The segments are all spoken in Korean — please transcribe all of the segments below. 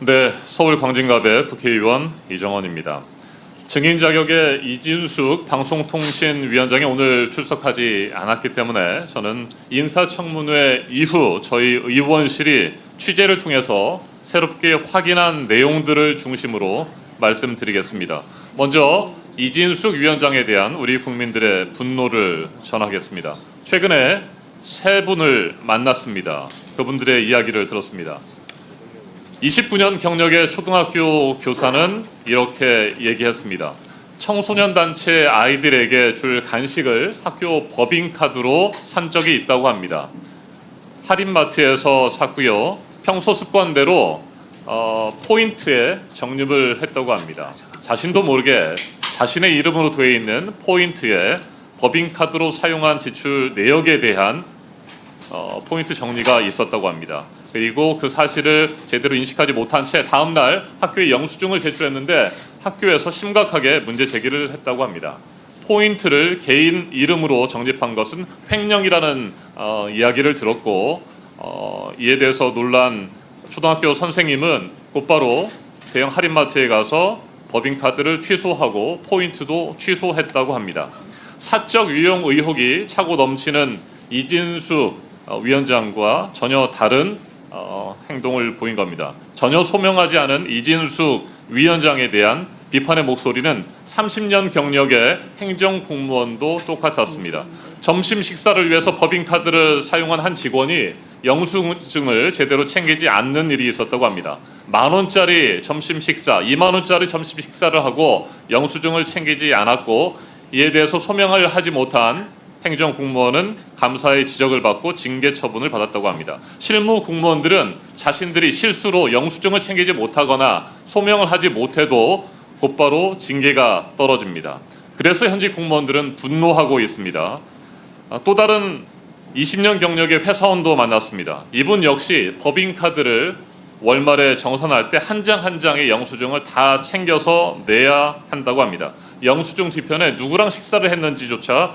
네, 서울 광진갑의 국회의원 이정헌입니다. 증인 자격의 이진숙 방송통신위원장이 오늘 출석하지 않았기 때문에 저는 인사청문회 이후 저희 의원실이 취재를 통해서 새롭게 확인한 내용들을 중심으로 말씀드리겠습니다. 먼저 이진숙 위원장에 대한 우리 국민들의 분노를 전하겠습니다. 최근에 세 분을 만났습니다. 그분들의 이야기를 들었습니다. 29년 경력의 초등학교 교사는 이렇게 얘기했습니다. 청소년 단체 아이들에게 줄 간식을 학교 법인카드로 산 적이 있다고 합니다. 할인마트에서 샀고요. 평소 습관대로 포인트에 적립을 했다고 합니다. 자신도 모르게 자신의 이름으로 되어 있는 포인트에 법인카드로 사용한 지출 내역에 대한 포인트 정리가 있었다고 합니다. 그리고 그 사실을 제대로 인식하지 못한 채 다음날 학교에 영수증을 제출했는데 학교에서 심각하게 문제 제기를 했다고 합니다. 포인트를 개인 이름으로 적립한 것은 횡령이라는 이야기를 들었고 이에 대해서 놀란 초등학교 선생님은 곧바로 대형 할인마트에 가서 법인카드를 취소하고 포인트도 취소했다고 합니다. 사적 유용 의혹이 차고 넘치는 이진숙 위원장과 전혀 다른 행동을 보인 겁니다. 전혀 소명하지 않은 이진숙 위원장에 대한 비판의 목소리는 30년 경력의 행정공무원도 똑같았습니다. 점심 식사를 위해서 법인카드를 사용한 한 직원이 영수증을 제대로 챙기지 않는 일이 있었다고 합니다. 10,000원짜리 점심 식사, 20,000원짜리 점심 식사를 하고 영수증을 챙기지 않았고 이에 대해서 소명을 하지 못한 행정공무원은 감사의 지적을 받고 징계 처분을 받았다고 합니다. 실무 공무원들은 자신들이 실수로 영수증을 챙기지 못하거나 소명을 하지 못해도 곧바로 징계가 떨어집니다. 그래서 현직 공무원들은 분노하고 있습니다. 또 다른 20년 경력의 회사원도 만났습니다. 이분 역시 법인카드를 월말에 정산할 때 한 장 한 장의 영수증을 다 챙겨서 내야 한다고 합니다. 영수증 뒤편에 누구랑 식사를 했는지조차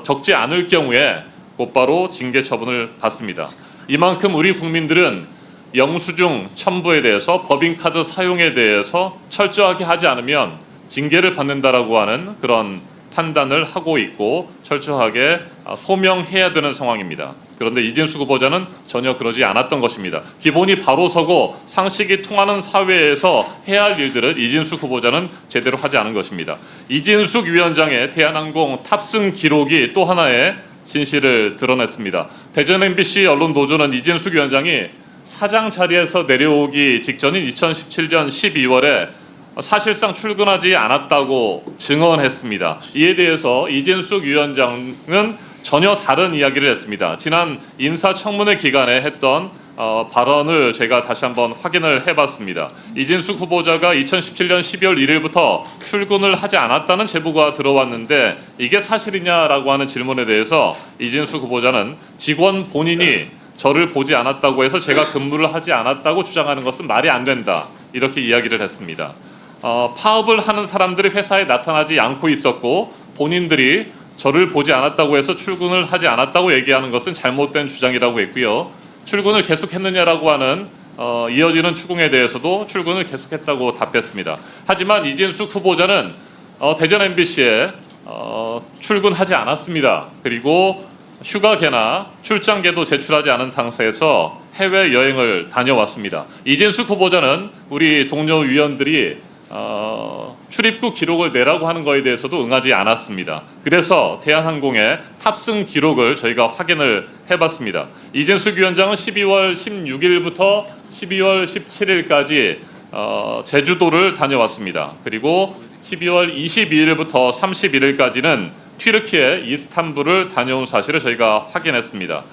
적지 않을 경우에 곧바로 징계 처분을 받습니다. 이만큼 우리 국민들은 영수증 첨부에 대해서 법인카드 사용에 대해서 철저하게 하지 않으면 징계를 받는다라고 하는 그런 판단을 하고 있고 철저하게 소명해야 되는 상황입니다. 그런데 이진숙 후보자는 전혀 그러지 않았던 것입니다. 기본이 바로 서고 상식이 통하는 사회에서 해야 할 일들을 이진숙 후보자는 제대로 하지 않은 것입니다. 이진숙 위원장의 대한항공 탑승 기록이 또 하나의 진실을 드러냈습니다. 대전 MBC 언론노조는 이진숙 위원장이 사장 자리에서 내려오기 직전인 2017년 12월에 사실상 출근하지 않았다고 증언했습니다. 이에 대해서 이진숙 위원장은 전혀 다른 이야기를 했습니다. 지난 인사청문회 기간에 했던 발언을 제가 다시 한번 확인을 해봤습니다. 이진숙 후보자가 2017년 12월 1일부터 출근을 하지 않았다는 제보가 들어왔는데 이게 사실이냐라고 하는 질문에 대해서 이진숙 후보자는 직원 본인이 저를 보지 않았다고 해서 제가 근무를 하지 않았다고 주장하는 것은 말이 안 된다. 이렇게 이야기를 했습니다. 파업을 하는 사람들이 회사에 나타나지 않고 있었고 본인들이 저를 보지 않았다고 해서 출근을 하지 않았다고 얘기하는 것은 잘못된 주장이라고 했고요. 출근을 계속했느냐라고 하는 이어지는 추궁에 대해서도 출근을 계속했다고 답했습니다. 하지만 이진숙 후보자는 대전 MBC에 출근하지 않았습니다. 그리고 휴가계나 출장계도 제출하지 않은 상태에서 해외여행을 다녀왔습니다. 이진숙 후보자는 우리 동료 위원들이 출입국 기록을 내라고 하는 것에 대해서도 응하지 않았습니다. 그래서 대한항공의 탑승 기록을 저희가 확인을 해봤습니다. 이진숙 위원장은 12월 16일부터 12월 17일까지 제주도를 다녀왔습니다. 그리고 12월 22일부터 31일까지는 튀르키예 이스탄불을 다녀온 사실을 저희가 확인했습니다.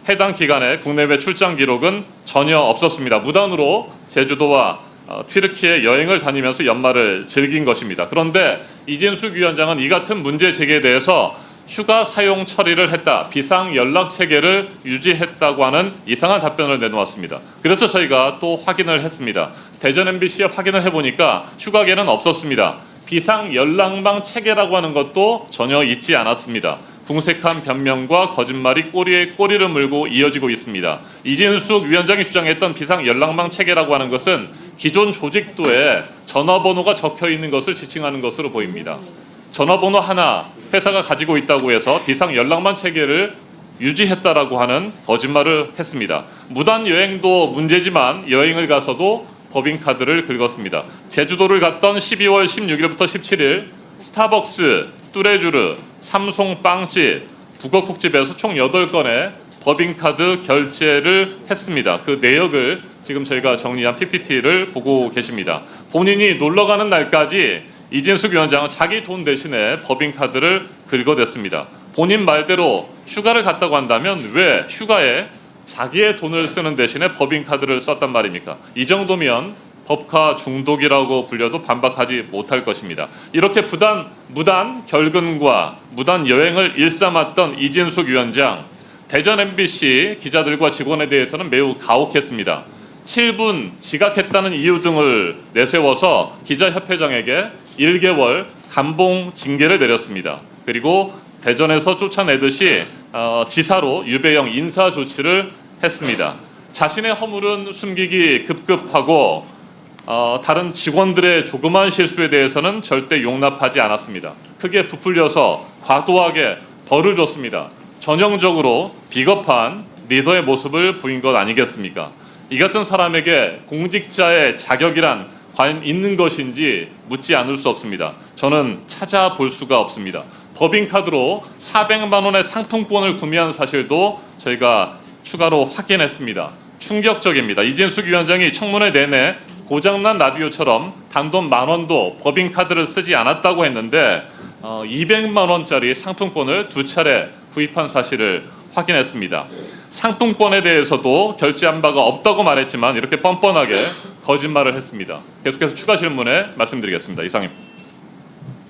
해당 기간에 국내외 출장 기록은 전혀 없었습니다. 무단으로 제주도와 튀르키예 여행을 다니면서 연말을 즐긴 것입니다. 그런데 이진숙 위원장은 이 같은 문제 제기에 대해서 휴가 사용 처리를 했다, 비상 연락 체계를 유지했다고 하는 이상한 답변을 내놓았습니다. 그래서 저희가 또 확인을 했습니다. 대전 MBC에 확인을 해보니까 휴가계는 없었습니다. 비상 연락망 체계라고 하는 것도 전혀 있지 않았습니다. 궁색한 변명과 거짓말이 꼬리에 꼬리를 물고 이어지고 있습니다. 이진숙 위원장이 주장했던 비상 연락망 체계라고 하는 것은 기존 조직도에 전화번호가 적혀 있는 것을 지칭하는 것으로 보입니다. 전화번호 하나 회사가 가지고 있다고 해서 비상 연락망 체계를 유지했다라고 하는 거짓말을 했습니다. 무단 여행도 문제지만 여행을 가서도 법인카드를 긁었습니다. 제주도를 갔던 12월 16일부터 17일 스타벅스, 뚜레쥬르, 삼성 빵집, 북어국집에서 총 8건의 법인카드 결제를 했습니다. 그 내역을 지금 저희가 정리한 PPT를 보고 계십니다. 본인이 놀러가는 날까지 이진숙 위원장은 자기 돈 대신에 법인카드를 긁어댔습니다. 본인 말대로 휴가를 갔다고 한다면 왜 휴가에 자기의 돈을 쓰는 대신에 법인카드를 썼단 말입니까? 이 정도면 법카 중독이라고 불려도 반박하지 못할 것입니다. 이렇게 무단 결근과 무단 여행을 일삼았던 이진숙 위원장, 대전 MBC 기자들과 직원에 대해서는 매우 가혹했습니다. 7분 지각했다는 이유 등을 내세워서 기자협회장에게 1개월 감봉 징계를 내렸습니다. 그리고 대전에서 쫓아내듯이 지사로 유배형 인사 조치를 했습니다. 자신의 허물은 숨기기 급급하고 다른 직원들의 조그만 실수에 대해서는 절대 용납하지 않았습니다. 크게 부풀려서 과도하게 벌을 줬습니다. 전형적으로 비겁한 리더의 모습을 보인 것 아니겠습니까? 이 같은 사람에게 공직자의 자격이란 과연 있는 것인지 묻지 않을 수 없습니다. 저는 찾아볼 수가 없습니다. 법인카드로 400만 원의 상품권을 구매한 사실도 저희가 추가로 확인했습니다. 충격적입니다. 이진숙 위원장이 청문회 내내 고장난 라디오처럼 단돈 10,000원도 법인카드를 쓰지 않았다고 했는데 200만 원짜리 상품권을 2차례 구입한 사실을 확인했습니다. 상품권에 대해서도 결제한 바가 없다고 말했지만 이렇게 뻔뻔하게 거짓말을 했습니다. 계속해서 추가 질문에 말씀드리겠습니다. 이상입니다.